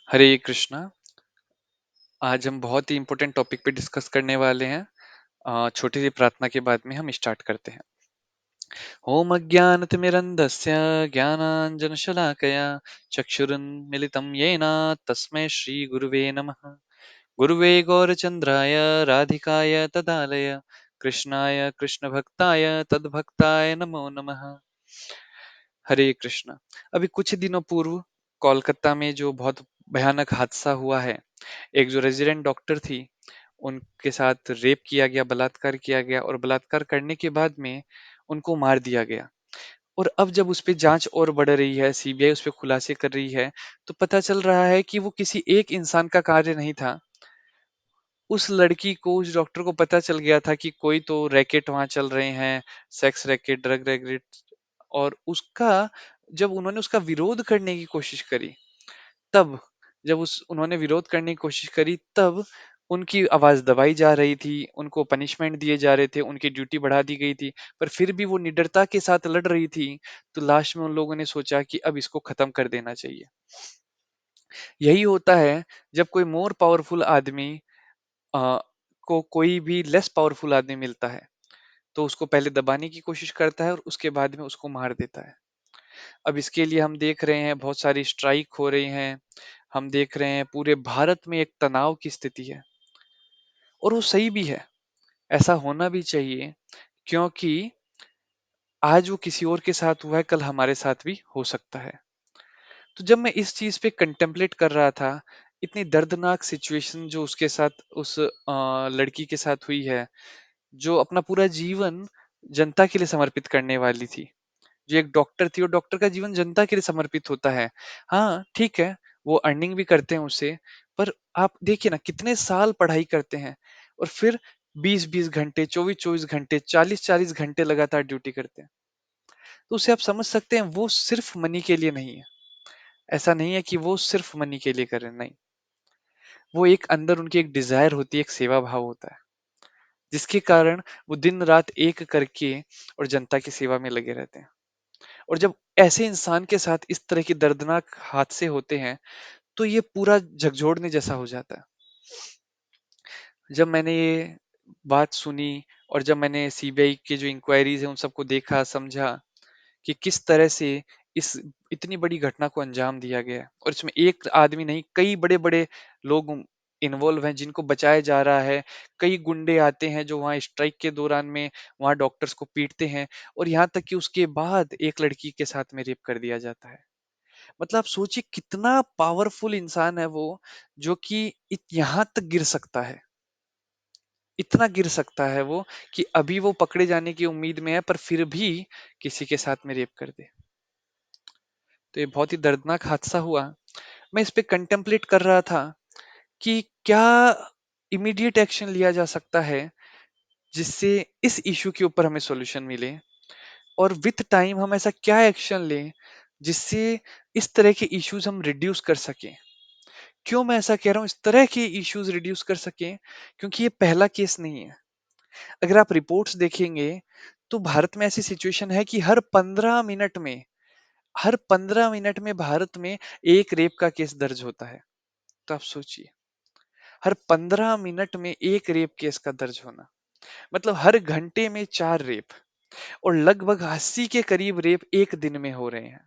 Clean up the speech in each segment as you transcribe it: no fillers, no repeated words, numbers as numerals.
हरे कृष्णा। आज हम बहुत ही इम्पोर्टेंट टॉपिक पे डिस्कस करने वाले हैं। छोटी सी प्रार्थना के बाद में हम स्टार्ट करते हैं। ओम अज्ञानतिमिरन्धस्य ज्ञानाञ्जनशलाकया चक्षुरुन्मिलितं येन तस्मै श्रीगुरुवे नमः। गुरुवे गौरचन्द्राय राधिकाय तदालय कृष्णाय कृष्णभक्ताय तद्भक्ताय नमो नमः। हरे कृष्णा। अभी कुछ दिनों पूर्व कोलकाता में जो बहुत भयानक हादसा हुआ है, एक जो रेजिडेंट डॉक्टर थी, उनके साथ रेप किया गया, बलात्कार किया गया और बलात्कार करने के बाद में उनको मार दिया गया। और अब जब उस पे जांच और बढ़ रही है, सीबीआई उस पे खुलासे कर रही है, तो पता चल रहा है कि वो किसी एक इंसान का कार्य नहीं था। उस लड़की को, उस डॉक्टर को पता चल गया था कि कोई तो रैकेट वहां चल रहे हैं, सेक्स रैकेट, ड्रग रैकेट। और उसका, जब उन्होंने उसका विरोध करने की कोशिश करी, तब जब उस उन्होंने विरोध करने की कोशिश करी, तब उनकी आवाज दबाई जा रही थी, उनको पनिशमेंट दिए जा रहे थे, उनकी ड्यूटी बढ़ा दी गई थी, पर फिर भी वो निडरता के साथ लड़ रही थी। तो लास्ट में उन लोगों ने सोचा कि अब इसको खत्म कर देना चाहिए। यही होता है जब कोई मोर पावरफुल आदमी अ, को कोई भी लेस पावरफुल आदमी मिलता है, तो उसको पहले दबाने की कोशिश करता है और उसके बाद में उसको मार देता है। अब इसके लिए हम देख रहे हैं बहुत सारी स्ट्राइक हो रही हैं। हम देख रहे हैं पूरे भारत में एक तनाव की स्थिति है, और वो सही भी है। ऐसा होना भी चाहिए, क्योंकि आज वो किसी और के साथ हुआ है, कल हमारे साथ भी हो सकता है। तो जब मैं इस चीज पे कंटेम्पलेट कर रहा था, इतनी दर्दनाक सिचुएशन जो उसके साथ, उस लड़की के साथ हुई है, जो अपना पूरा जीवन जनता के लिए समर्पित करने वाली थी, जो एक डॉक्टर थी, और डॉक्टर का जीवन जनता के लिए समर्पित होता है। हाँ, ठीक है, वो अर्निंग भी करते हैं उससे, पर आप देखिए ना, कितने साल पढ़ाई करते हैं और फिर 20-20 घंटे, 24-24 घंटे, 40-40 घंटे लगातार ड्यूटी करते हैं। तो उसे आप समझ सकते हैं, वो सिर्फ मनी के लिए नहीं है। ऐसा नहीं है कि वो सिर्फ मनी के लिए कर रहे हैं, नहीं। वो एक अंदर उनकी एक डिजायर होती है, एक सेवा भाव होता है, जिसके कारण वो दिन रात एक करके और जनता की सेवा में लगे रहते हैं। और जब ऐसे इंसान के साथ इस तरह की दर्दनाक हादसे होते हैं, तो ये पूरा झकझोरने जैसा हो जाता है। जब मैंने ये बात सुनी, और जब मैंने सीबीआई के जो इंक्वायरीज है उन सबको देखा, समझा कि किस तरह से इस इतनी बड़ी घटना को अंजाम दिया गया है, और इसमें एक आदमी नहीं, कई बड़े बड़े लोग इन्वॉल्व हैं जिनको बचाया जा रहा है। कई गुंडे आते हैं जो वहां स्ट्राइक के दौरान में वहां डॉक्टर्स को पीटते हैं, और यहाँ तक कि उसके बाद एक लड़की के साथ में रेप कर दिया जाता है। मतलब आप सोचिए कितना पावरफुल इंसान है वो, जो कि यहाँ तक गिर सकता है, इतना गिर सकता है वो, कि अभी वो पकड़े जाने की उम्मीद में है, पर फिर भी किसी के साथ में रेप कर दे। तो ये बहुत ही दर्दनाक हादसा हुआ। मैं इस पे कंटेम्पलेट कर रहा था कि क्या इमीडिएट एक्शन लिया जा सकता है, जिससे इस इशू के ऊपर हमें सॉल्यूशन मिले, और विथ टाइम हम ऐसा क्या एक्शन लें जिससे इस तरह के इश्यूज हम रिड्यूस कर सकें। क्यों मैं ऐसा कह रहा हूँ, इस तरह के इश्यूज रिड्यूस कर सकें, क्योंकि ये पहला केस नहीं है। अगर आप रिपोर्ट्स देखेंगे, तो भारत में ऐसी सिचुएशन है कि हर 15 मिनट में भारत में एक रेप का केस दर्ज होता है। तो आप सोचिए, हर 15 मिनट में एक रेप केस का दर्ज होना, मतलब हर घंटे में 4 रेप, और लगभग 80 के करीब रेप एक दिन में हो रहे हैं।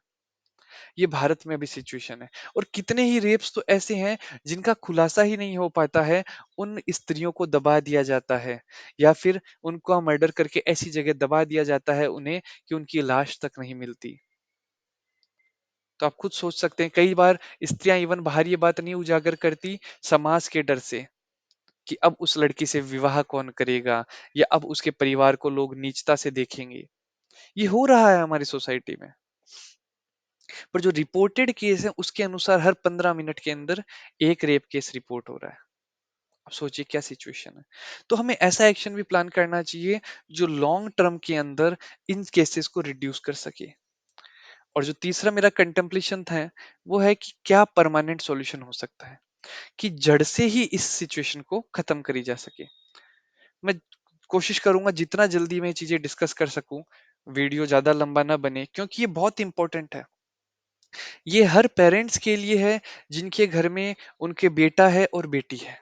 ये भारत में अभी सिचुएशन है। और कितने ही रेप्स तो ऐसे हैं जिनका खुलासा ही नहीं हो पाता है, उन स्त्रियों को दबा दिया जाता है, या फिर उनका मर्डर करके ऐसी जगह दबा दिया जाता है उन्हें, कि उनकी लाश तक नहीं मिलती। तो आप खुद सोच सकते हैं, कई बार स्त्रियां इवन बाहर ये बात नहीं उजागर करती, समाज के डर से, कि अब उस लड़की से विवाह कौन करेगा, या अब उसके परिवार को लोग नीचता से देखेंगे। ये हो रहा है हमारी सोसाइटी में। पर जो रिपोर्टेड केस है उसके अनुसार हर 15 मिनट के अंदर एक रेप केस रिपोर्ट हो रहा है। अब सोचिए क्या सिचुएशन है। तो हमें ऐसा एक्शन भी प्लान करना चाहिए जो लॉन्ग टर्म के अंदर इन केसेस को रिड्यूस कर सके। और जो तीसरा मेरा कंटेम्पलेशन था, वो है कि क्या परमानेंट सॉल्यूशन हो सकता है, कि जड़ से ही इस सिचुएशन को खत्म करी जा सके। मैं कोशिश करूंगा जितना जल्दी मैं ये चीजें डिस्कस कर सकूं, वीडियो ज्यादा लंबा ना बने, क्योंकि ये बहुत इंपॉर्टेंट है। ये हर पेरेंट्स के लिए है जिनके घर में उनके बेटा है और बेटी है।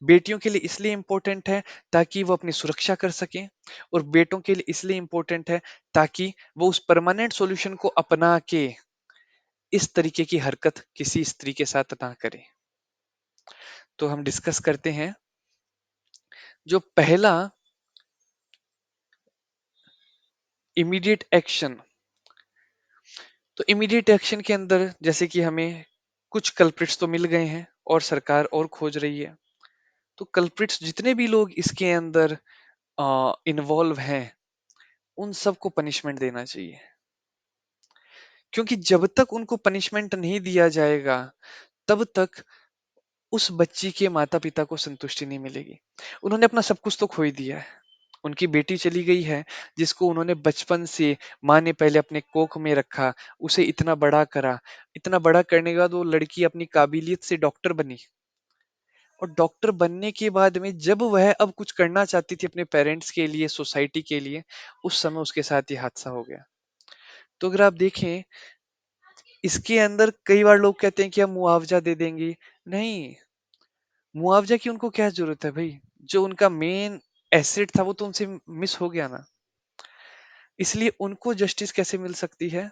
बेटियों के लिए इसलिए इम्पोर्टेंट है ताकि वो अपनी सुरक्षा कर सकें, और बेटों के लिए इसलिए इम्पोर्टेंट है ताकि वो उस परमानेंट सॉल्यूशन को अपना के इस तरीके की हरकत किसी स्त्री के साथ ना करें। तो हम डिस्कस करते हैं जो पहला इमीडिएट एक्शन। तो इमीडिएट एक्शन के अंदर जैसे कि हमें कुछ कल्प्रिट्स तो मिल गए हैं और सरकार और खोज रही है। तो कल्प्रिट्स जितने भी लोग इसके अंदर इन्वॉल्व हैं, उन सबको पनिशमेंट देना चाहिए, क्योंकि जब तक उनको पनिशमेंट नहीं दिया जाएगा तब तक उस बच्ची के माता पिता को संतुष्टि नहीं मिलेगी। उन्होंने अपना सब कुछ तो खो ही दिया है। उनकी बेटी चली गई है, जिसको उन्होंने बचपन से माँ ने पहले अपने कोख में रखा, उसे इतना बड़ा करा। इतना बड़ा करने के बाद वो लड़की अपनी काबिलियत से डॉक्टर बनी, और डॉक्टर बनने के बाद में जब वह अब कुछ करना चाहती थी अपने पेरेंट्स के लिए, सोसाइटी के लिए, उस समय उसके साथ ये हादसा हो गया। तो अगर आप देखें, इसके अंदर कई बार लोग कहते हैं कि हम मुआवजा दे देंगे। नहीं, मुआवजा की उनको क्या जरूरत है भाई? जो उनका मेन एसेट था वो तो उनसे मिस हो गया ना। इसलिए उनको जस्टिस कैसे मिल सकती है?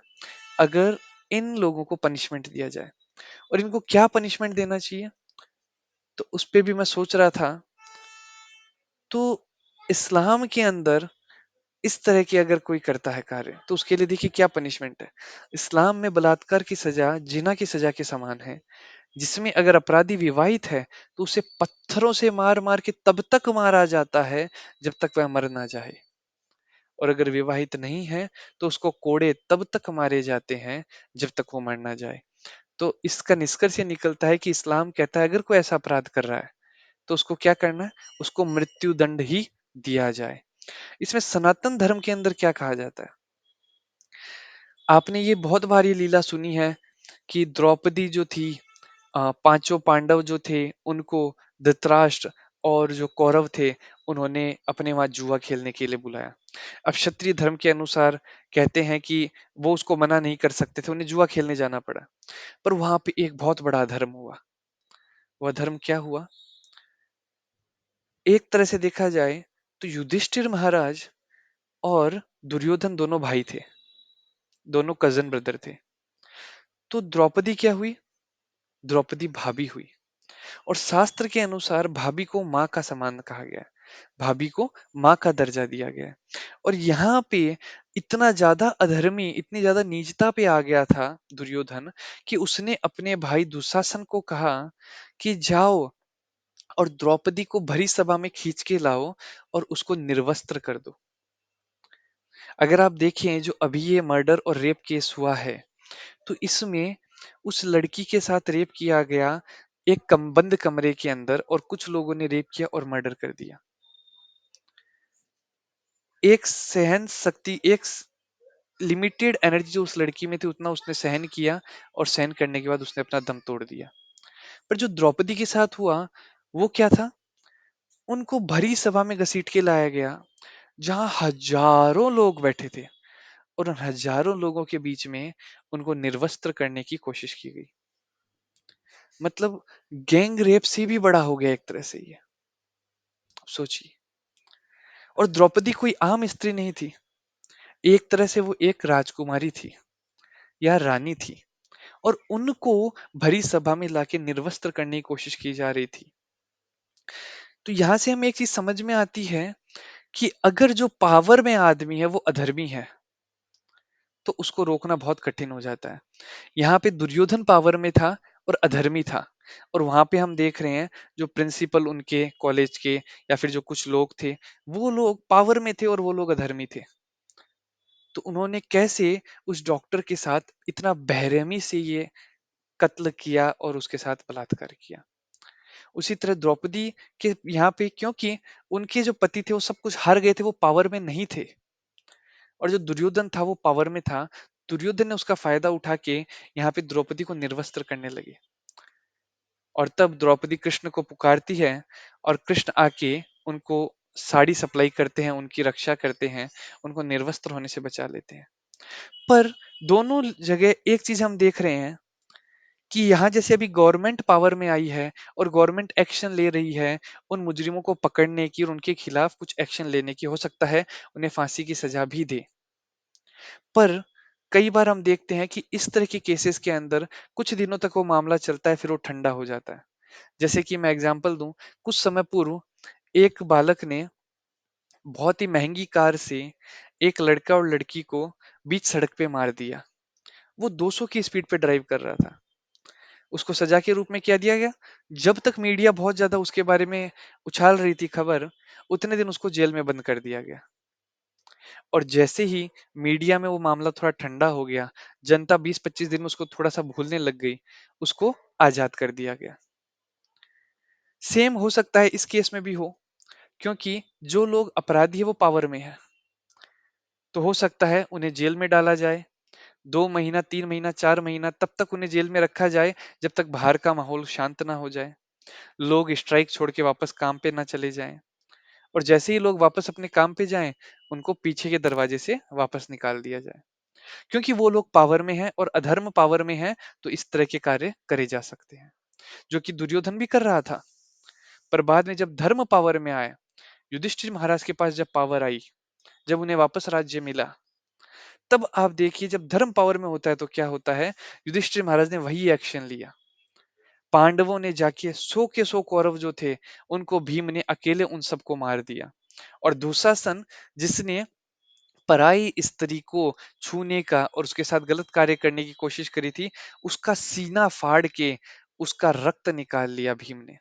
अगर इन लोगों को पनिशमेंट दिया जाए। और इनको क्या पनिशमेंट देना चाहिए? तो उस पे भी मैं सोच रहा था। तो इस्लाम के अंदर इस तरह की अगर कोई करता है कार्य, तो उसके लिए देखिए क्या पनिशमेंट है। इस्लाम में बलात्कार की सजा जिना की सजा के समान है, जिसमें अगर अपराधी विवाहित है तो उसे पत्थरों से मार मार के तब तक मारा जाता है जब तक वह मर ना जाए, और अगर विवाहित नहीं है तो उसको कोड़े तब तक मारे जाते हैं जब तक वो मर ना जाए। तो इसका निष्कर्ष ये निकलता है कि इस्लाम कहता है अगर कोई ऐसा अपराध कर रहा है तो उसको क्या करना है? उसको मृत्यु दंड ही दिया जाए। इसमें सनातन धर्म के अंदर क्या कहा जाता है? आपने ये बहुत बार ये लीला सुनी है कि द्रौपदी जो थी, पांचों पांडव जो थे, उनको धृतराष्ट्र और जो कौरव थे, उन्होंने अपने वहां जुआ खेलने के लिए बुलाया। अब क्षत्रिय धर्म के अनुसार कहते हैं कि वो उसको मना नहीं कर सकते थे, उन्हें जुआ खेलने जाना पड़ा। पर वहां पे एक बहुत बड़ा अधर्म हुआ। वह धर्म क्या हुआ? एक तरह से देखा जाए तो युधिष्ठिर महाराज और दुर्योधन दोनों भाई थे, दोनों कजन ब्रदर थे। तो द्रौपदी क्या हुई? द्रौपदी भाभी हुई। और शास्त्र के अनुसार भाभी को माँ का समान कहा गया है। भाभी को माँ का दर्जा दिया गया है। और यहाँ पे इतना ज्यादा अधर्मी, इतनी ज्यादा नीचता पे आ गया था दुर्योधन, कि उसने अपने भाई दुशासन को कहा कि जाओ और द्रौपदी को भरी सभा में खींच के लाओ और उसको निर्वस्त्र कर दो। अगर आप देखें जो अभी ये मर्डर और रेप केस हुआ है, तो इसमें उस लड़की के साथ रेप किया गया एक बंद कमरे के अंदर, और कुछ लोगों ने रेप किया और मर्डर कर दिया। एक सहन शक्ति, एक लिमिटेड एनर्जी जो उस लड़की में थी, उतना उसने सहन किया, और सहन करने के बाद उसने अपना दम तोड़ दिया। पर जो द्रौपदी के साथ हुआ, वो क्या था? उनको भरी सभा में घसीट के लाया गया, जहां हजारों लोग बैठे थे, और उन हजारों लोगों के बीच में उनको निर्वस्त्र करने की कोशिश की गई। मतलब गैंग रेप से भी बड़ा हो गया एक तरह से ये। सोचिए। और द्रौपदी कोई आम स्त्री नहीं थी, एक तरह से वो एक राजकुमारी थी या रानी थी, और उनको भरी सभा में लाके निर्वस्त्र करने की कोशिश की जा रही थी। तो यहां से हमें एक चीज समझ में आती है कि अगर जो पावर में आदमी है वो अधर्मी है, तो उसको रोकना बहुत कठिन हो जाता है। यहाँ पे दुर्योधन पावर में था और अधर्मी था, और वहां पे हम देख रहे हैं जो प्रिंसिपल उनके कॉलेज के या फिर जो कुछ लोग थे, वो लोग पावर में थे और वो लोग अधर्मी थे। तो उन्होंने कैसे उस डॉक्टर के साथ इतना बेरहमी से ये कत्ल किया और उसके साथ बलात्कार किया। उसी तरह द्रौपदी के यहाँ पे, क्योंकि उनके जो पति थे वो सब कुछ हार गए थे, वो पावर में नहीं थे, और जो दुर्योधन था वो पावर में था। दुर्योधन ने उसका फायदा उठा के यहाँ पे द्रौपदी को निर्वस्त्र करने लगे। और तब द्रौपदी कृष्ण को पुकारती है, और कृष्ण आके उनको साड़ी सप्लाई करते हैं, उनकी रक्षा करते हैं, उनको निर्वस्त्र होने से बचा लेते हैं। पर दोनों जगह एक चीज हम देख रहे हैं कि यहाँ जैसे अभी गवर्नमेंट पावर में आई है और गवर्नमेंट एक्शन ले रही है उन मुजरिमों को पकड़ने की और उनके खिलाफ कुछ एक्शन लेने की, हो सकता है उन्हें फांसी की सजा भी दे। पर कई बार हम देखते हैं कि इस तरह के केसेस के अंदर कुछ दिनों तक वो मामला चलता है, फिर वो ठंडा हो जाता है। जैसे कि मैं एग्जांपल दूं, कुछ समय पूर्व एक बालक ने बहुत ही महंगी कार से एक लड़का और लड़की को बीच सड़क पे मार दिया। वो 200 की स्पीड पे ड्राइव कर रहा था। उसको सजा के रूप में क्या दिया गया? जब तक मीडिया बहुत ज्यादा उसके बारे में उछाल रही थी खबर, उतने दिन उसको जेल में बंद कर दिया गया। और जैसे ही मीडिया में वो मामला थोड़ा ठंडा हो गया, जनता 20-25 दिन में उसको थोड़ा सा भूलने लग गई, उसको आजाद कर दिया गया। सेम हो सकता है इस केस में भी हो, क्योंकि जो लोग अपराधी है वो पावर में है। तो हो सकता है उन्हें जेल में डाला जाए, 2 महीना, 3 महीना, 4 महीना, तब तक उन्हें जेल में रखा जाए जब तक बाहर का माहौल शांत ना हो जाए, लोग स्ट्राइक छोड़ के वापस काम पे ना चले जाएं। और जैसे ही लोग वापस अपने काम पे जाएं, उनको पीछे के दरवाजे से वापस निकाल दिया जाए। क्योंकि वो लोग पावर में हैं और अधर्म पावर में है, तो इस तरह के कार्य करे जा सकते हैं, जो कि दुर्योधन भी कर रहा था। पर बाद में जब धर्म पावर में आया, युधिष्ठिर महाराज के पास जब पावर आई, जब उन्हें वापस राज्य मिला, तब आप देखिए जब धर्म पावर में होता है तो क्या होता है। युधिष्ठिर महाराज ने वही एक्शन लिया। पांडवों ने जाके 100 के 100 कौरव जो थे, उनको भीम ने अकेले उन सबको मार दिया। और दुशासन, जिसने पराई स्त्री को छूने का और उसके साथ गलत कार्य करने की कोशिश करी थी, उसका सीना फाड़ के उसका रक्त निकाल लिया भीम ने।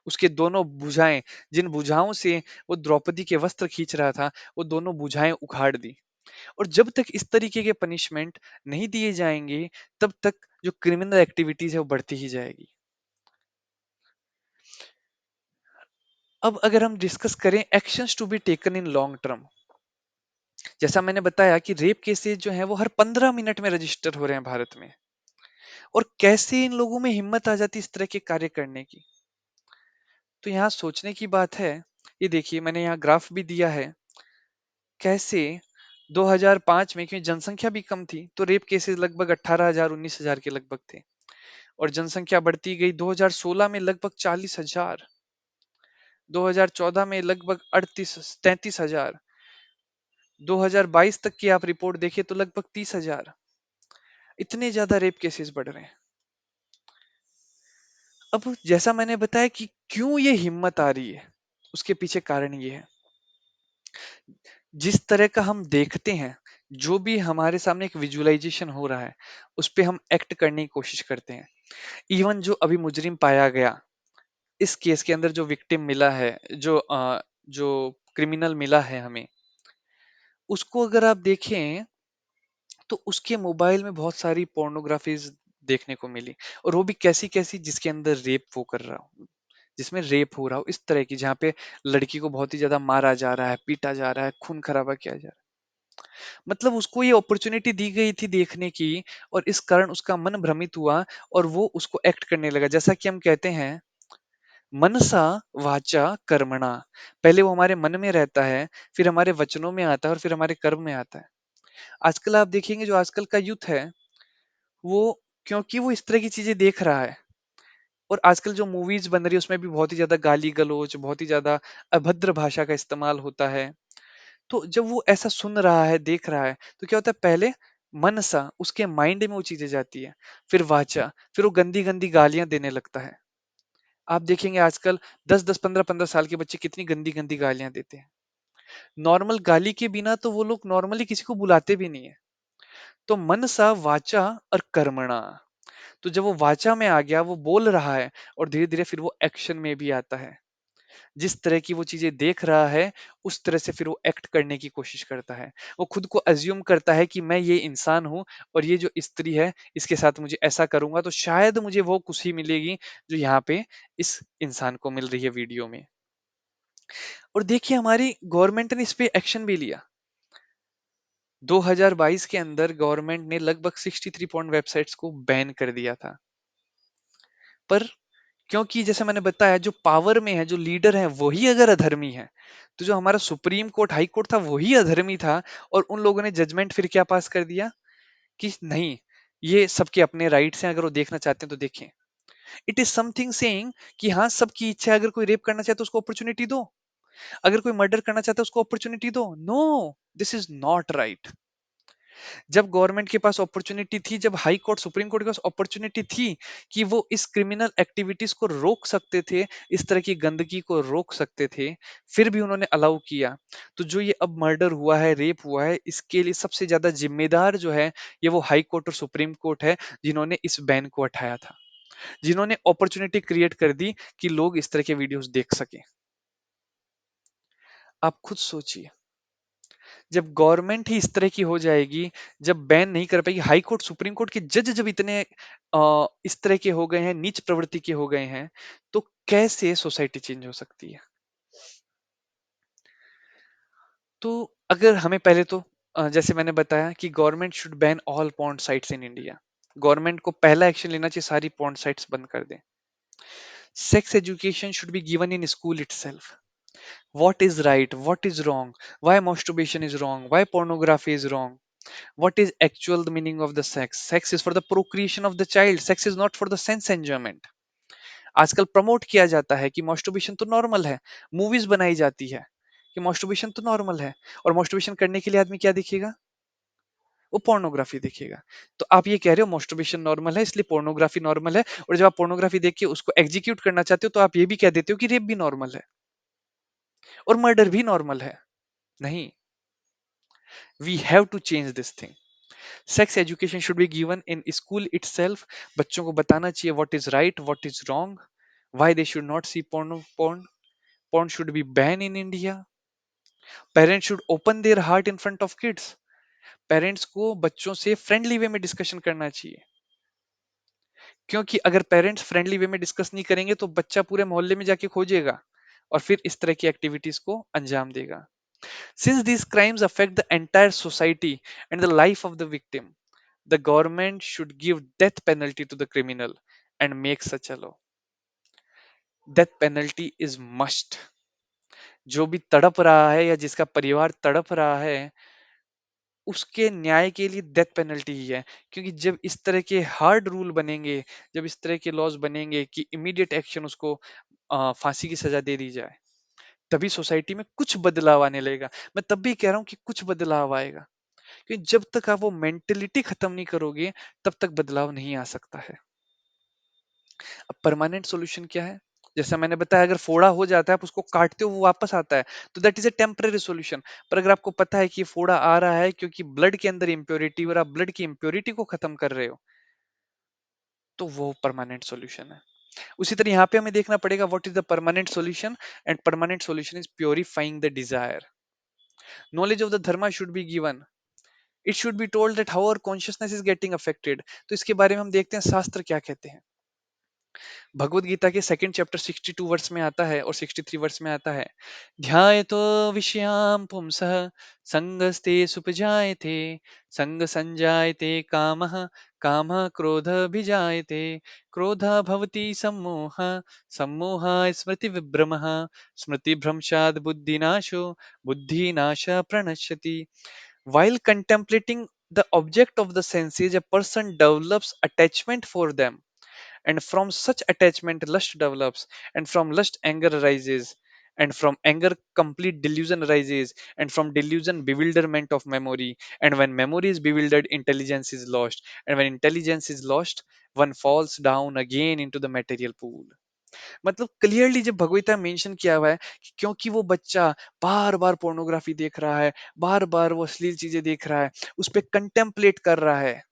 उसके दोनों भुजाएं, जिन भुजाओं से वो द्रौपदी के वस्त्र खींच रहा था, वो दोनों भुजाएं उखाड़ दी। और जब तक इस तरीके के पनिशमेंट नहीं दिए जाएंगे, तब तक जो क्रिमिनल एक्टिविटीज है वो बढ़ती ही जाएगी। अब अगर हम डिस्कस करें actions to be taken in long term, जैसा मैंने बताया कि रेप केसेस जो हैं वो हर 15 मिनट में रजिस्टर हो रहे हैं भारत में। और कैसे इन लोगों में हिम्मत आ जाती है इस तरह के कार्य करने की? तो यहाँ सोचने की बात है। ये देखिए मैंने यहाँ ग्राफ भी दिया है, कैसे 2005 में, क्योंकि जनसंख्या भी कम थी, तो रेप केसेस लगभग 18,000 19,000 के लगभग थे। और जनसंख्या बढ़ती गई, 2016 में लगभग 40,000, 2014 में लगभग 38 33,000, 2022 तक की आप रिपोर्ट देखिए तो लगभग 30,000। इतने ज्यादा रेप केसेस बढ़ रहे हैं। अब जैसा मैंने बताया कि क्यों ये हिम्मत आ रही है, उसके पीछे कारण ये है, जिस तरह का हम देखते हैं, जो भी हमारे सामने एक विजुअलाइजेशन हो रहा है, उस पे हम एक्ट करने की कोशिश करते हैं। इवन जो अभी मुजरिम पाया गया, इस केस के अंदर जो विक्टिम मिला है, जो क्रिमिनल मिला है हमें, उसको अगर आप देखें तो उसके मोबाइल में बहुत सारी पोर्नोग्राफीज देखने को मिली। और वो भी कैसी कैसी, जिसके अंदर रेप वो कर रहा हो, जिसमें रेप हो रहा हो, इस तरह की, जहाँ पे लड़की को बहुत ही ज्यादा मारा जा रहा है, पीटा जा रहा है, खून खराबा किया जा रहा है। मतलब उसको ये अपॉर्चुनिटी दी गई थी देखने की, और इस कारण उसका मन भ्रमित हुआ और वो उसको एक्ट करने लगा। जैसा कि हम कहते हैं, मनसा वाचा कर्मणा, पहले वो हमारे मन में रहता है, फिर हमारे वचनों में आता है और फिर हमारे कर्म में आता है। आजकल आप देखेंगे जो आजकल का यूथ है, वो, क्योंकि वो इस तरह की चीजें देख रहा है, और आजकल जो मूवीज बन रही है उसमें भी बहुत ही ज्यादा गाली गलौज, बहुत ही ज्यादा अभद्र भाषा का इस्तेमाल होता है। तो जब वो ऐसा सुन रहा है, देख रहा है, तो क्या होता है, पहले मनसा, उसके माइंड में वो चीजें जाती है, फिर वाचा, फिर वो गंदी गंदी गालियां देने लगता है। आप देखेंगे आजकल 10-10 15-15 साल के बच्चे कितनी गंदी गंदी गालियां देते हैं। नॉर्मल गाली के बिना तो वो लोग नॉर्मली किसी को बुलाते भी नहीं है। तो मनसा वाचा और कर्मणा, तो जब वो वाचा में आ गया, वो बोल रहा है, और धीरे धीरे फिर वो एक्शन में भी आता है। जिस तरह की वो चीजें देख रहा है, उस तरह से फिर वो एक्ट करने की कोशिश करता है। वो खुद को अज्यूम करता है कि मैं ये इंसान हूँ, और ये जो स्त्री है, इसके साथ मुझे ऐसा करूंगा तो शायद मुझे वो खुशी मिलेगी जो यहाँ पे इस इंसान को मिल रही है वीडियो में। और देखिए हमारी गवर्नमेंट ने इस पे एक्शन भी लिया। 2022 के अंदर गवर्नमेंट ने लगभग 63 पॉइंट वेबसाइट्स को बैन कर दिया था। पर क्योंकि जैसे मैंने बताया जो पावर में है, जो लीडर है वही अगर अधर्मी है, तो जो हमारा सुप्रीम कोर्ट, हाई कोर्ट था वही अधर्मी था, और उन लोगों ने जजमेंट फिर क्या पास कर दिया कि नहीं, ये सबके अपने राइट्स हैं, अगर वो देखना चाहते हैं तो देखें। इट इज समथिंग सेइंग कि हाँ, सबकी इच्छा है, अगर कोई रेप करना चाहे तो उसको अपॉर्चुनिटी दो, अगर कोई मर्डर करना चाहता है उसको अपॉर्चुनिटी दो। No, this is not right. जब गवर्नमेंट के पास अपॉर्चुनिटी थी, जब हाई कोर्ट, सुप्रीम कोर्ट के पास अपॉर्चुनिटी थी कि वो इस क्रिमिनल एक्टिविटीज को रोक सकते थे, इस तरह की गंदगी को रोक सकते थे, फिर भी उन्होंने अलाउ किया। तो जो ये अब मर्डर हुआ है, रेप हुआ है, इसके लिए सबसे ज्यादा जिम्मेदार जो है, ये वो हाई कोर्ट और सुप्रीम कोर्ट है, जिन्होंने इस बैन को हटाया था, जिन्होंने अपॉर्चुनिटी क्रिएट कर दी कि लोग इस तरह के वीडियोस देख सके। आप खुद सोचिए, जब गवर्नमेंट ही इस तरह की हो जाएगी, जब बैन नहीं कर पाएगी, हाई कोर्ट, सुप्रीम कोर्ट के जज जब इतने इस तरह के हो गए हैं, नीच प्रवृत्ति के हो गए हैं, तो कैसे सोसाइटी चेंज हो सकती है? तो अगर हमें पहले तो जैसे मैंने बताया कि government should ban all porn sites in India. Government को पहला एक्शन लेना चाहिए, सारी पॉर्न साइट्स बंद कर दें। Sex education should be given in school itself. What is right, what is wrong, why masturbation is wrong, why pornography is wrong, what is actual the meaning of the sex. Sex is for the procreation of the child, sex is not for the sense enjoyment. आजकल promote किया जाता है कि masturbation तो normal है, movies बनाई जाती है कि masturbation तो नॉर्मल है, और masturbation करने के लिए आदमी क्या दिखेगा? वो पोर्नोग्राफी दिखेगा। तो आप ये कह रहे हो masturbation नॉर्मल है इसलिए पोर्नोग्राफी नॉर्मल है, और जब आप पोर्नोग्राफी देख के उसको एग्जीक्यूट करना चाहते हो तो आप ये भी कह देते हो कि रेप भी नॉर्मल है और मर्डर भी नॉर्मल है। नहीं, we have to change this thing. Sex education should be given in school itself. बच्चों को बताना चाहिए what is right, what is wrong, why they should not see porn. Porn should be banned in India. Parents should open their heart in front of kids. Parents को बच्चों से friendly way में discussion करना चाहिए, क्योंकि अगर parents friendly way में discuss नहीं करेंगे तो बच्चा पूरे मोहल्ले में जाके खोजेगा और फिर इस तरह की एक्टिविटीज को अंजाम देगा। Since these crimes affect the entire society and the life of the victim, the government should give death penalty to the criminal and make such a law. Death penalty is must. जो भी तड़प रहा है या जिसका परिवार तड़प रहा है, उसके न्याय के लिए डेथ पेनल्टी ही है। क्योंकि जब इस तरह के हार्ड रूल बनेंगे, जब इस तरह के लॉज बनेंगे कि इमीडिएट एक्शन, उसको फांसी की सजा दे दी जाए, तभी सोसाइटी में कुछ बदलाव आने लगेगा। मैं तब भी कह रहा हूँ कि कुछ बदलाव आएगा, क्योंकि जब तक आप वो मेंटेलिटी खत्म नहीं करोगे, तब तक बदलाव नहीं आ सकता है। अब परमानेंट सॉल्यूशन क्या है? जैसा मैंने बताया, अगर फोड़ा हो जाता है, आप उसको काटते हो, वो वापस आता है, तो that is a temporary solution. पर अगर आपको पता है कि ये फोड़ा आ रहा है क्योंकि ब्लड के अंदर इम्प्योरिटी, और आप ब्लड की इम्प्योरिटी को खत्म कर रहे हो, तो वो परमानेंट सॉल्यूशन है। उसी तरह यहाँ पे हमें देखना पड़ेगा what is the permanent solution, and permanent solution is purifying the desire. Knowledge of the dharma should be given. It should be told that how our consciousness is getting affected. तो इसके बारे में हम देखते हैं शास्त्र क्या कहते हैं। भगवत गीता के सेकंड चैप्टर 62 वर्स में आता है और 63 वर्स में आता है, ध्यायतो विषयाम पुंसः संगस्ते सुपजायते, संग संजायते कामः, कामः क्रोध भिजायते, क्रोध भवति सम्मोह, सम्मोह स्मृति विभ्रमः, स्मृति भ्रंशात् बुद्धिनाशो, बुद्धिनाश प्रणश्यति। while contemplating the object of the senses, a person develops attachment for them, and from such attachment lust develops, and from lust anger arises, and from anger complete delusion arises, and from delusion bewilderment of memory, and when memory is bewildered intelligence is lost, and when intelligence is lost one falls down again into the material pool। मतलब clearly जब भगवता mention किया हुआ है कि क्योंकि वो बच्चा बार बार पोर्नोग्राफी देख रहा है, बार बार वो अश्लील चीजें देख रहा है, उस पर कंटेम्पलेट कर रहा है,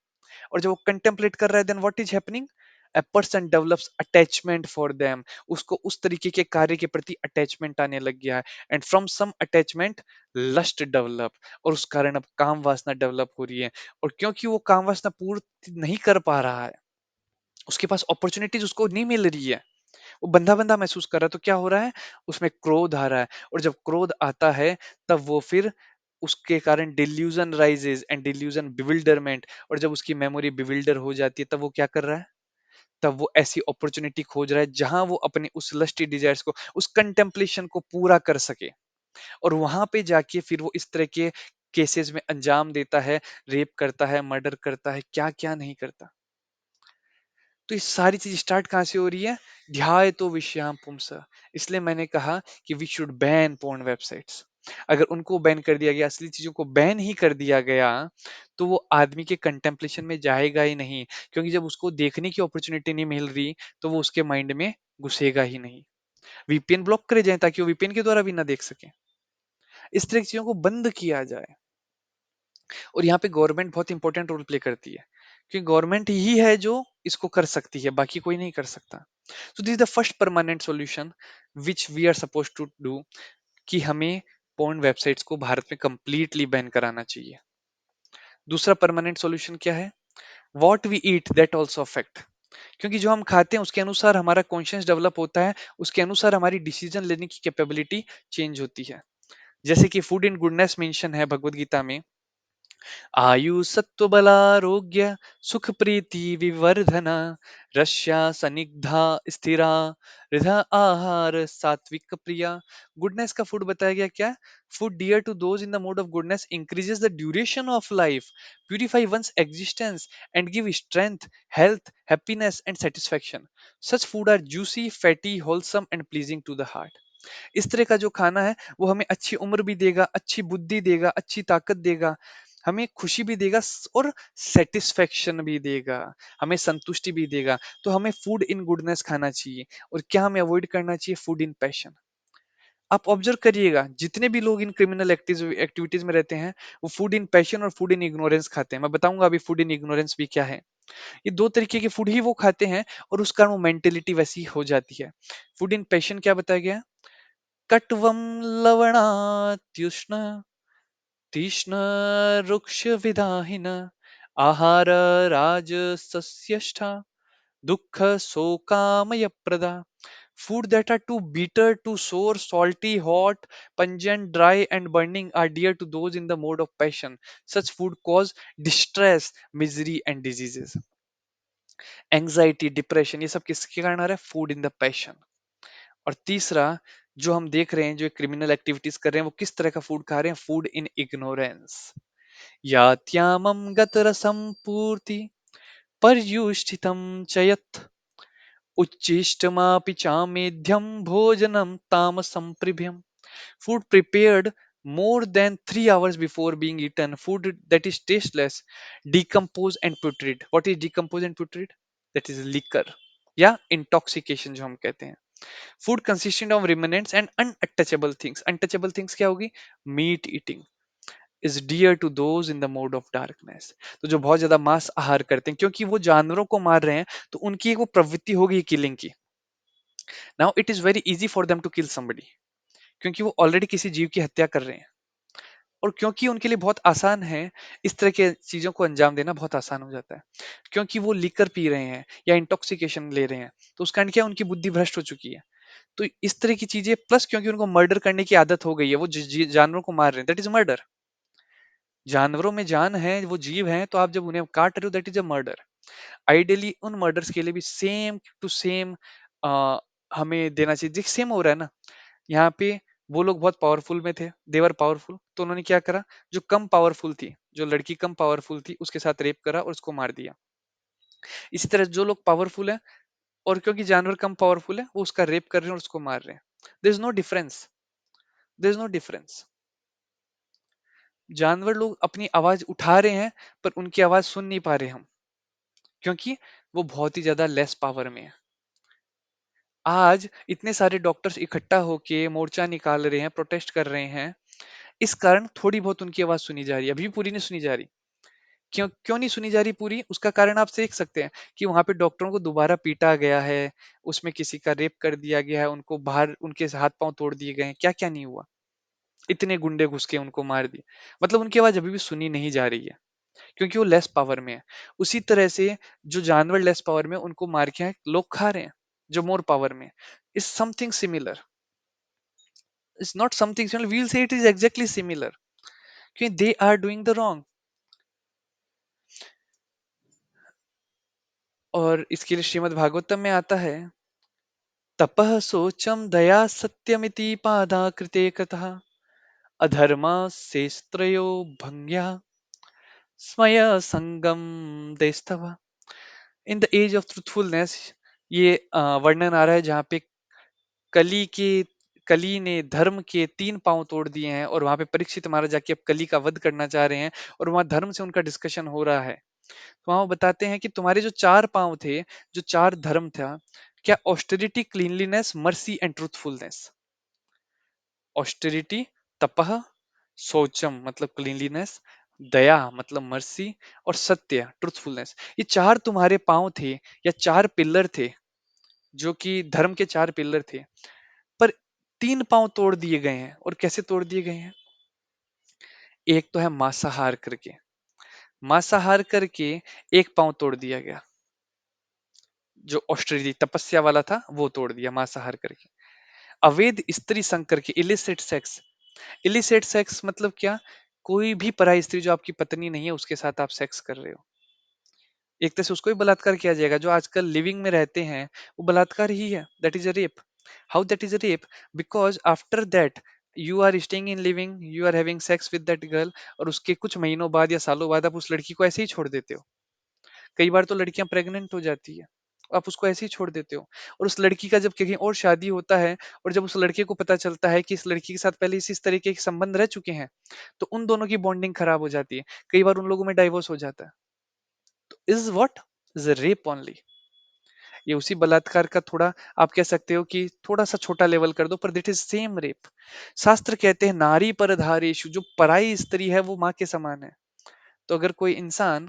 और जब वो कंटेम्पलेट कर रहा है then what is happening, a person develops attachment for them। उसको उस तरीके के कार्य के प्रति अटैचमेंट आने लग गया है, and from some attachment lust develop, और उस कारण अब काम वासना डेवलप हो रही है। और क्योंकि वो काम वासना पूर्ण नहीं कर पा रहा है, उसके पास अपॉर्चुनिटीज उसको नहीं मिल रही है, वो बंधा बंधा महसूस कर रहा है, तो क्या हो रहा है, उसमें क्रोध आ रहा है, और जब क्रोध आता है तब वो फिर उसके कारण delusion rises and delusion bewilderment, और जब उसकी मेमोरी बिविल्डर हो जाती है तब वो क्या कर रहा है, तब वो ऐसी अपॉर्चुनिटी खोज रहा है जहां वो अपने उस लस्टी डिजायर्स को, उस कंटेम्पलेशन को पूरा कर सके, और वहां पे जाके फिर वो इस तरह के केसेस में अंजाम देता है, रेप करता है, मर्डर करता है, क्या क्या नहीं करता। तो ये सारी चीज स्टार्ट कहाँ से हो रही है? ध्याय तो विषयाम पुंस। इसलिए मैंने कहा कि we should ban porn websites. अगर उनको बैन कर दिया गया, असली चीजों को बैन ही कर दिया गया, तो वो आदमी के कंटेम्पलेशन में जाएगा ही नहीं, क्योंकि जब उसको देखने की अपॉर्चुनिटी नहीं मिल रही, तो वो उसके माइंड में घुसेगा ही नहीं। वीपीएन ब्लॉक करे जाए ताकि वो वीपीएन के द्वारा भी ना देख सके। इस तरह की चीजों को बंद किया जाए। और यहाँ पे गवर्नमेंट बहुत इंपॉर्टेंट रोल प्ले करती है, क्योंकि गवर्नमेंट ही है जो इसको कर सकती है, बाकी कोई नहीं कर सकता। So this is the first permanent solution which we are supposed to do, कि हमें पोर्न वेबसाइट्स को भारत में कंप्लीटली बैन कराना चाहिए। दूसरा परमानेंट सॉल्यूशन क्या है? What we eat that also affect. क्योंकि जो हम खाते हैं उसके अनुसार हमारा कॉन्शियस डेवलप होता है, उसके अनुसार हमारी डिसीजन लेने की कैपेबिलिटी चेंज होती है। जैसे कि फूड इन गुडनेस मेंशन है भगवत गीता में, आयु सत्व बलारोग्य सुख प्रीति विवर्धना रस्या सनिग्धा स्थिरा हृदय आहार सात्विक प्रिया। गुडनेस का फूड बताया गया क्या? Food dear to those in the mode of goodness increases the duration of life, purify one's existence and give strength, health, happiness and satisfaction. Such food are juicy, fatty, wholesome and pleasing to the heart. इस तरह का जो खाना है वो हमें अच्छी उम्र भी देगा, अच्छी बुद्धि देगा, अच्छी ताकत देगा, हमें खुशी भी देगा और सेटिस्फेक्शन भी देगा, हमें संतुष्टि भी देगा। तो हमें फूड इन गुडनेस खाना चाहिए। और क्या हमें अवॉइड करना चाहिए? Food in passion. आप ऑब्जर्व करिएगा, जितने भी लोग इन क्रिमिनल एक्टिविटीज में रहते हैं, वो फूड इन पैशन और फूड इन इग्नोरेंस खाते हैं। मैं बताऊंगा अभी फूड इन इग्नोरेंस भी क्या है। ये दो तरीके के फूड ही वो खाते हैं, और उस कारण वो मेंटेलिटी वैसी हो जाती है। फूड इन पैशन क्या बताया गया? कट्वं लवणात्युष्ण तीक्ष्ण रुक्षविदाहिन आहार राजसस्यष्टा दुःख शोकामयप्रदा। Food that are too bitter, too sour, salty, hot, pungent, dry, and burning are dear to those in the mode of passion. Such food cause distress, misery, and diseases. Anxiety, depression, ये सब किसके कारण आ रहा है? Food in the passion. और तीसरा, जो हम देख रहे हैं जो क्रिमिनल एक्टिविटीज कर रहे हैं, वो किस तरह का फूड खा रहे हैं? Food in ignorance. यात्यामं गतरसं पूर्ति पर्युष्ठितं च यत् उच्छिष्टमापि चामेध्यं भोजनं तामसं प्रिभ्यम्। Food prepared more than 3 hours before being eaten, food that is tasteless, decompose and putrid. What is decompose and putrid? That is liquor या intoxication जो हम कहते हैं। Food consisting of remnants and untouchable things. Untouchable things क्या होगी? Meat eating is dear to those in the mode of darkness. तो जो बहुत ज्यादा मांस आहार करते हैं, क्योंकि वो जानवरों को मार रहे हैं, तो उनकी एक वो प्रवृत्ति होगी किलिंग की। Now it is very easy for them to kill somebody, क्योंकि वो ऑलरेडी किसी जीव की हत्या कर रहे हैं। और क्योंकि उनके लिए बहुत आसान है, इस तरह के चीजों को अंजाम देना बहुत आसान हो जाता है, क्योंकि वो लिकर पी रहे हैं या इंटॉक्सिकेशन ले रहे हैं, तो उस कारण क्या उनकी बुद्धि भ्रष्ट हो चुकी है। तो इस तरह की चीजें, प्लस क्योंकि उनको मर्डर करने की आदत हो गई है, वो जानवरों को मार रहे हैं, दैट इज मर्डर। जानवरों में जान है, वो जीव हैं, तो आप जब उन्हें काट रहे हो, that is a murder. Ideally उन मर्डर्स के लिए भी सेम टू सेम हमें देना चाहिए। देख सेम हो रहा है ना, यहाँ पे वो लोग बहुत पावरफुल में थे, देवर पावरफुल, तो उन्होंने क्या करा? जो कम पावरफुल थी, जो लड़की कम पावरफुल थी, उसके साथ रेप करा और उसको मार दिया। इसी तरह जो लोग पावरफुल है, और क्योंकि जानवर कम पावरफुल है, वो उसका रेप कर रहे हैं और उसको मार रहे हैं। There is no difference, there is no difference. जानवर लोग अपनी आवाज उठा रहे हैं, पर उनकी आवाज सुन नहीं पा रहे हम, क्योंकि वो बहुत ही ज्यादा लेस पावर में है। आज इतने सारे डॉक्टर्स इकट्ठा होके मोर्चा निकाल रहे हैं, प्रोटेस्ट कर रहे हैं, इस कारण थोड़ी बहुत उनकी आवाज सुनी जा रही है, अभी भी पूरी नहीं सुनी जा रही। क्यों क्यों नहीं सुनी जा रही पूरी? उसका कारण आप देख सकते हैं कि वहां पे डॉक्टरों को दोबारा पीटा गया है, उसमें किसी का रेप कर दिया गया है, उनको बाहर उनके हाथ पांव तोड़ दिए गए हैं, क्या क्या नहीं हुआ। इतने गुंडे घुस के उनको मार दिए, मतलब उनकी आवाज अभी भी सुनी नहीं जा रही है, क्योंकि वो लेस पावर में है। उसी तरह से जो जानवर लेस पावर में, उनको मार के लोग खा रहे हैं जो मोर पावर में। Is something similar, it's not something similar, we will say it is exactly similar, क्योंकि they are doing the wrong. और इसके लिए श्रीमद् भागवतम में आता है, तपः शौचम दया सत्यमिति पादा कृते कृतः अधर्मा शेस्त्रयो भंग्या स्मय संगम देस्तव। In the age of truthfulness, ये वर्णन आ रहा है जहाँ पे कली के कली ने धर्म के 3 पाँव तोड़ दिए हैं, और वहां पे परीक्षित महाराज जाके अब कली का वध करना चाह रहे हैं, और वहां धर्म से उनका डिस्कशन हो रहा है। तो वहां वो बताते हैं कि तुम्हारे जो 4 पाँव थे, जो 4 धर्म था, क्या austerity, cleanliness, mercy and truthfulness. Austerity, तपह, शौचम मतलब क्लीनलीनेस, दया मतलब मर्सी, और सत्य ट्रूथफुलनेस, ये 4 तुम्हारे पाँव थे, या 4 पिलर थे, जो कि धर्म के 4 पिलर थे। पर 3 पाँव तोड़ दिए गए हैं, और कैसे तोड़ दिए गए हैं? एक तो है मांसाहार करके, मांसाहार करके एक पाँव तोड़ दिया गया, जो ऑस्ट्रेलिया तपस्या वाला था वो तोड़ दिया मांसाहार करके। अवैध स्त्री संग करके, इलिसिट सेक्स, इलिसिट सेक्स मतलब क्या? कोई भी पराई स्त्री जो आपकी पत्नी नहीं है उसके साथ आप सेक्स कर रहे हो, एक तरह से उसको ही बलात्कार किया जाएगा। जो आजकल लिविंग में रहते हैं वो बलात्कार ही है, that is a rape. How that is a rape? Because after that you are staying in living, you are having sex with that girl, और उसके कुछ महीनों बाद या सालों बाद आप उस लड़की को ऐसे ही छोड़ देते हो। कई बार तो लड़कियां प्रेग्नेंट हो जाती है, आप उसको ऐसे ही छोड़ देते हो, और उस लड़की का जब कहीं और शादी होता है, और जब उस लड़के को पता चलता है कि इस लड़की के साथ पहले इस तरीके के संबंध रह चुके हैं, तो उन दोनों की बॉन्डिंग खराब हो जाती है। कई बार उन लोगों में डाइवोर्स हो जाता है। तो is what is rape only. ये उसी बलात्कार का थोड़ा, आप कह सकते हो कि थोड़ा सा छोटा लेवल कर दो, पर दिट इज सेम रेप। शास्त्र कहते हैं नारी पर धारेशु, जो पराई स्त्री है वो माँ के समान है। तो अगर कोई इंसान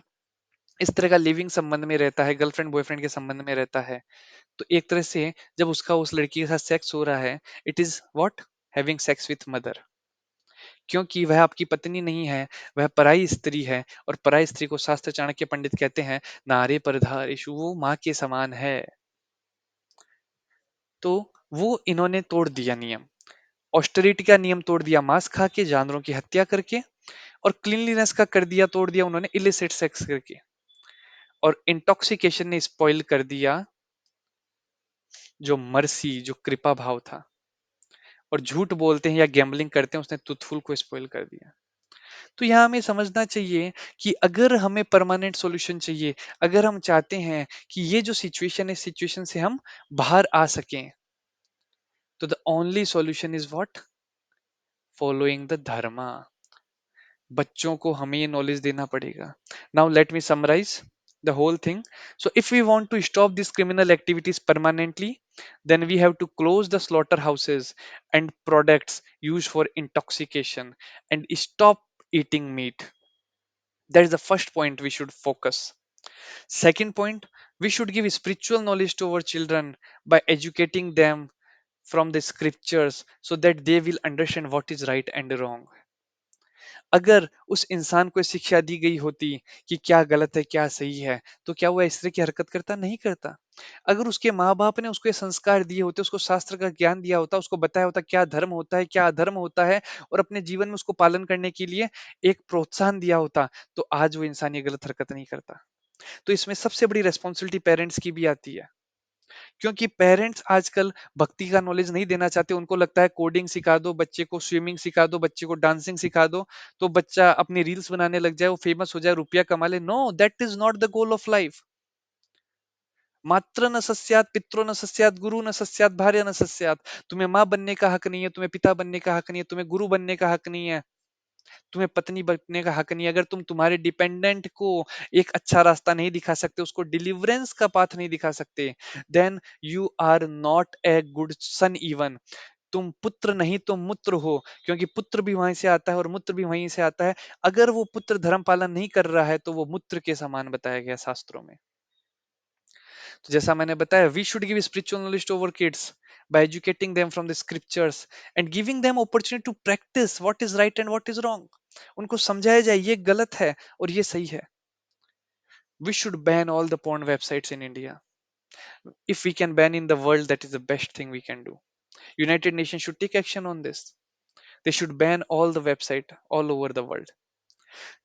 इस तरह का लिविंग संबंध में रहता है, गर्लफ्रेंड बॉयफ्रेंड के संबंध में रहता है, तो एक तरह से जब उसका उस लड़की के साथ सेक्स हो रहा है, it is what, having sex with mother, क्योंकि वह आपकी पत्नी नहीं है, वह पराई स्त्री है। और पराई स्त्री को शास्त्र चाणक्य पंडित कहते हैं नारे पर धारेशु, वो माँ के समान है। तो वो इन्होंने तोड़ दिया नियम, ऑस्टेरिटी का नियम तोड़ दिया मांस खा के, जानवरों की हत्या करके, और क्लीनलीनेस का कर दिया, तोड़ दिया उन्होंने इलिसिट सेक्स करके, और इंटॉक्सिकेशन ने स्पॉइल कर दिया जो मर्सी, जो कृपा भाव था। और झूठ बोलते हैं या गैम्बलिंग करते हैं, उसने ट्रूथफुल को स्पॉइल कर दिया। तो यहाँ हमें समझना चाहिए कि अगर हमें परमानेंट सॉल्यूशन चाहिए, अगर हम चाहते हैं कि ये जो सिचुएशन है, सिचुएशन से हम बाहर आ सकें, तो the only solution is what, following the dharma. बच्चों को हमें ये नॉलेज देना पड़ेगा। Now let me summarise the whole thing. So if we want to stop these criminal activities permanently, then we have to close the slaughterhouses and products used for intoxication and stop eating meat. That is the first point we should focus. Second point, we should give spiritual knowledge to our children by educating them from the scriptures so that they will understand what is right and wrong. अगर उस इंसान को शिक्षा दी गई होती कि क्या गलत है क्या सही है, तो क्या वो इस तरह की हरकत करता? नहीं करता। अगर उसके माँ बाप ने उसको ये संस्कार दिए होते, उसको शास्त्र का ज्ञान दिया होता, उसको बताया होता क्या धर्म होता है क्या अधर्म होता है, और अपने जीवन में उसको पालन करने के लिए एक प्रोत्साहन दिया होता, तो आज वो इंसान ये गलत हरकत नहीं करता। तो इसमें सबसे बड़ी रेस्पॉन्सिबिलिटी पेरेंट्स की भी आती है, क्योंकि पेरेंट्स आजकल भक्ति का नॉलेज नहीं देना चाहते। उनको लगता है कोडिंग सिखा दो बच्चे को, स्विमिंग सिखा दो बच्चे को, डांसिंग सिखा दो, तो बच्चा अपनी रील्स बनाने लग जाए, वो फेमस हो जाए, रुपया कमा ले। No, that is not the goal of life. मात्र न सस्यात, पित्रो न सस्यात, गुरु न सस्यात, भार्य न सस्यात। तुम्हें माँ बनने का हक नहीं है, तुम्हें पिता बनने का हक नहीं है, तुम्हें गुरु बनने का हक नहीं है, तुम्हें पत्नी बनने का हक नहीं है। अगर तुम तुम्हारे डिपेंडेंट को एक अच्छा रास्ता नहीं दिखा सकते, उसको डिलीवरेंस का पाथ नहीं दिखा सकते, then you are not a good son even. तुम पुत्र नहीं, तुम मूत्र हो, क्योंकि पुत्र भी वहीं से आता है और मूत्र भी वहीं से आता है। अगर वो पुत्र धर्म पालन नहीं कर रहा है, तो वो मूत्र के समान बताया गया शास्त्रों में। तो जैसा मैंने बताया, we should give spiritual knowledge to our kids by educating them from the scriptures and giving them opportunity to practice what is right and what is wrong. उनको समझाया जाए ये गलत है और ये सही है। We should ban all the porn websites in India. If we can ban in the world, that is the best thing we can do. United Nations should take action on this. They should ban all the website all over the world.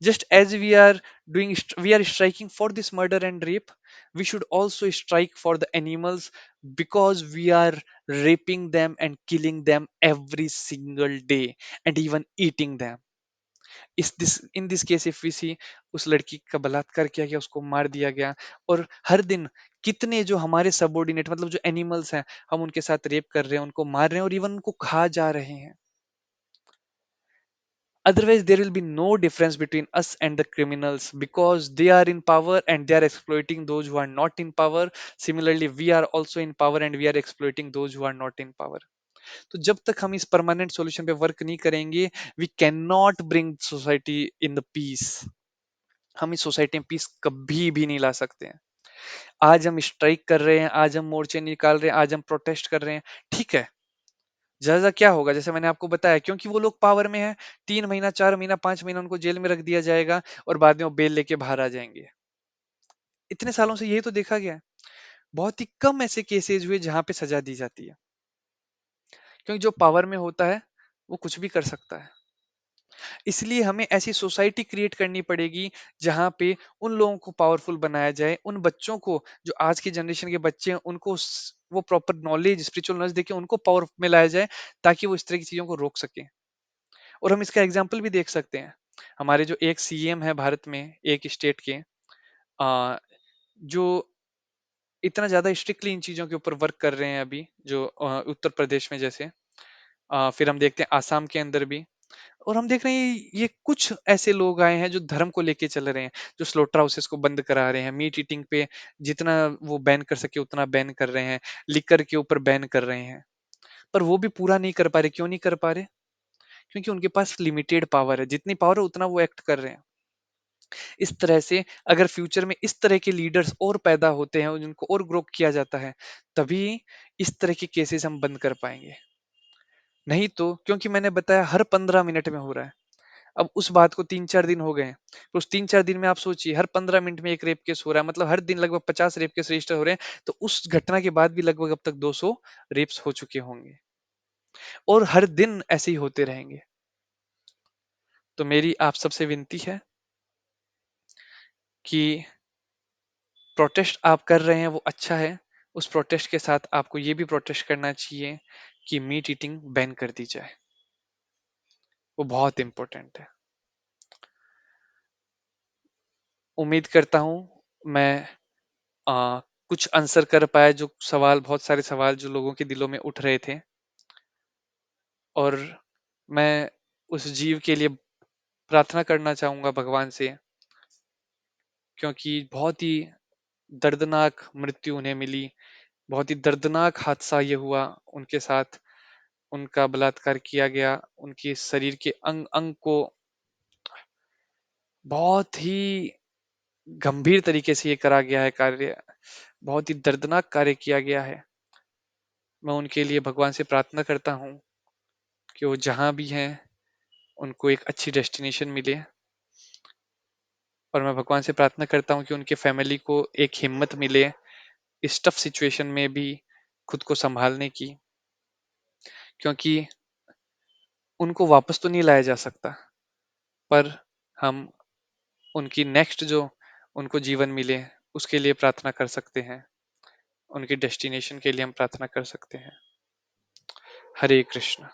Just as we are striking for this murder and rape, we should also strike for the animals, because we are raping them and killing them every single day and even eating them. इस this in this case if we see, उस लड़की का बलात्कार किया गया, उसको मार दिया गया, और हर दिन कितने जो हमारे सबऑर्डिनेट मतलब जो एनिमल्स हैं, हम उनके साथ रेप कर रहे हैं, उनको मार रहे हैं और इवन उनको खा जा रहे हैं. Otherwise, there will be no difference between us and the criminals, because they are in power and they are exploiting those who are not in power. Similarly, we are also in power and we are exploiting those who are not in power. तो जब तक हम इस permanent solution पे work नहीं करेंगे, we can not bring society in the peace. हम इस सोसाइटी में पीस कभी भी नहीं ला सकते हैं. आज हम स्ट्राइक कर रहे हैं, आज हम मोर्चे निकाल रहे हैं, आज हम प्रोटेस्ट कर रहे हैं, ठीक है. ज्यादा क्या होगा, जैसे मैंने आपको बताया, क्योंकि वो लोग पावर में है, 3 महीना, 4 महीना, 5 महीना उनको जेल में रख दिया जाएगा और बाद में वो बेल लेके बाहर आ जाएंगे. इतने सालों से यही तो देखा गया है. बहुत ही कम ऐसे केसेस हुए जहां पे सजा दी जाती है, क्योंकि जो पावर में होता है वो कुछ भी कर सकता है. इसलिए हमें ऐसी सोसाइटी क्रिएट करनी पड़ेगी जहां पे उन लोगों को पावरफुल बनाया जाए, उन बच्चों को, जो आज की जनरेशन के बच्चे हैं, उनको वो प्रॉपर नॉलेज, स्पिरिचुअल नॉलेज देके उनको पावर में लाया जाए, ताकि वो इस तरह की चीजों को रोक सके. और हम इसका एग्जाम्पल भी देख सकते हैं. हमारे जो एक सीएम है भारत में, एक स्टेट के, जो इतना ज्यादा स्ट्रिक्टली इन चीजों के ऊपर वर्क कर रहे हैं अभी, जो उत्तर प्रदेश में जैसे, फिर हम देखते हैं आसाम के अंदर भी. और हम देख रहे हैं ये कुछ ऐसे लोग आए हैं जो धर्म को लेके चल रहे हैं, जो स्लोटर हाउसेस को बंद करा रहे हैं, मीट ईटिंग पे जितना वो बैन कर सके उतना बैन कर रहे हैं, लिकर के ऊपर बैन कर रहे हैं. पर वो भी पूरा नहीं कर पा रहे. क्यों नहीं कर पा रहे? क्योंकि उनके पास लिमिटेड पावर है. जितनी पावर है उतना वो एक्ट कर रहे हैं. इस तरह से अगर फ्यूचर में इस तरह के लीडर्स और पैदा होते हैं और जिनको और ग्रो किया जाता है, तभी इस तरह के केसेस हम बंद कर पाएंगे. नहीं तो, क्योंकि मैंने बताया हर 15 मिनट में हो रहा है. अब उस बात को 3-4 दिन हो गए हैं, तो उस 3-4 दिन में आप सोचिए, हर 15 मिनट में एक रेप केस हो रहा है, मतलब हर दिन लगभग 50 रेप केस रजिस्टर हो रहे हैं. तो उस घटना के बाद भी लगभग अब तक 200 रेप्स हो चुके होंगे, और हर दिन ऐसे ही होते रहेंगे. तो मेरी आप सबसे विनती है कि प्रोटेस्ट आप कर रहे हैं वो अच्छा है. उस प्रोटेस्ट के साथ आपको ये भी प्रोटेस्ट करना चाहिए कि मीट ईटिंग बैन कर दी जाए. वो बहुत इंपॉर्टेंट है. उम्मीद करता हूँ मैं कुछ आंसर कर पाया, जो सवाल, बहुत सारे सवाल जो लोगों के दिलों में उठ रहे थे. और मैं उस जीव के लिए प्रार्थना करना चाहूंगा भगवान से, क्योंकि बहुत ही दर्दनाक मृत्यु उन्हें मिली. बहुत ही दर्दनाक हादसा ये हुआ उनके साथ. उनका बलात्कार किया गया, उनके शरीर के अंग अंग को बहुत ही गंभीर तरीके से ये करा गया है कार्य. बहुत ही दर्दनाक कार्य किया गया है. मैं उनके लिए भगवान से प्रार्थना करता हूँ कि वो जहाँ भी हैं, उनको एक अच्छी डेस्टिनेशन मिले. और मैं भगवान से प्रार्थना करता हूँ कि उनके फैमिली को एक हिम्मत मिले इस टफ सिचुएशन में भी खुद को संभालने की, क्योंकि उनको वापस तो नहीं लाया जा सकता, पर हम उनकी नेक्स्ट जो उनको जीवन मिले उसके लिए प्रार्थना कर सकते हैं. उनकी डेस्टिनेशन के लिए हम प्रार्थना कर सकते हैं. हरे कृष्ण.